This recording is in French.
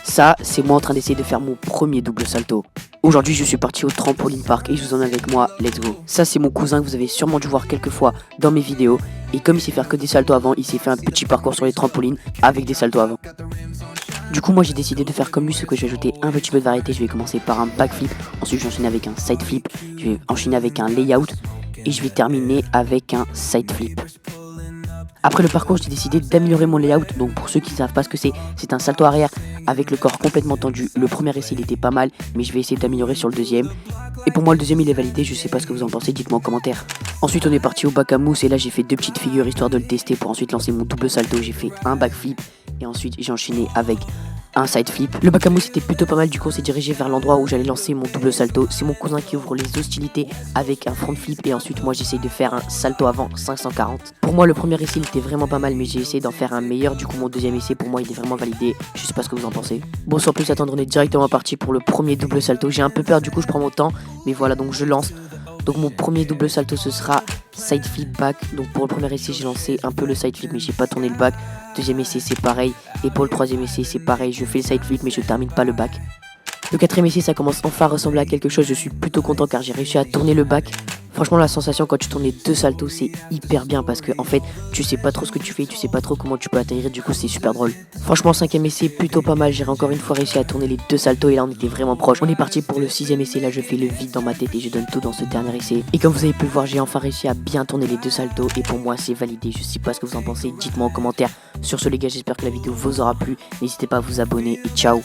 Ça, c'est moi en train d'essayer de faire mon premier double salto. Aujourd'hui, je suis parti au trampoline park et je vous emmène avec moi, let's go. Ça, c'est mon cousin que vous avez sûrement dû voir quelques fois dans mes vidéos. Et comme il sait faire que des saltos avant, il s'est fait un petit parcours sur les trampolines avec des saltos avant. Du coup, moi j'ai décidé de faire comme lui, ce que je vais ajouter un petit peu de variété. Je vais commencer par un backflip, ensuite j'enchaîne avec un side flip, je vais enchaîner avec un layout et je vais terminer avec un side flip. Après le parcours, j'ai décidé d'améliorer mon layout. Donc pour ceux qui ne savent pas ce que c'est un salto arrière avec le corps complètement tendu. Le premier essai il était pas mal, mais je vais essayer d'améliorer sur le deuxième. Et pour moi le deuxième il est validé, je sais pas ce que vous en pensez, dites-moi en commentaire. Ensuite on est parti au bac à mousse et là j'ai fait deux petites figures histoire de le tester pour ensuite lancer mon double salto. J'ai fait un backflip et ensuite j'ai enchaîné avec un side flip. Le bac à mousse était plutôt pas mal, du coup on s'est dirigé vers l'endroit où j'allais lancer mon double salto. C'est mon cousin qui ouvre les hostilités avec un front flip et ensuite moi j'essaye de faire un salto avant 540. Pour moi le premier essai il était vraiment pas mal, mais j'ai essayé d'en faire un meilleur. Du coup mon deuxième essai pour moi il est vraiment validé. Je sais pas ce que vous en pensez. Bon, sans plus attendre, on est directement parti pour le premier double salto. J'ai un peu peur, du coup je prends mon temps, mais voilà, donc je lance. Donc mon premier double salto ce sera side flip back. Donc pour le premier essai j'ai lancé un peu le side flip mais j'ai pas tourné le back. Deuxième essai c'est pareil. Et pour le troisième essai c'est pareil. Je fais le side flip mais je termine pas le back. Le quatrième essai ça commence enfin à ressembler à quelque chose. Je suis plutôt content car j'ai réussi à tourner le back. Franchement la sensation quand tu tournes les deux saltos c'est hyper bien parce que en fait tu sais pas trop ce que tu fais, tu sais pas trop comment tu peux atterrir, du coup c'est super drôle. Franchement cinquième essai plutôt pas mal, j'ai encore une fois réussi à tourner les deux saltos et là on était vraiment proche. On est parti pour le sixième essai, là je fais le vide dans ma tête et je donne tout dans ce dernier essai. Et comme vous avez pu le voir j'ai enfin réussi à bien tourner les deux saltos et pour moi c'est validé. Je sais pas ce que vous en pensez, dites-moi en commentaire. Sur ce les gars j'espère que la vidéo vous aura plu, n'hésitez pas à vous abonner et ciao.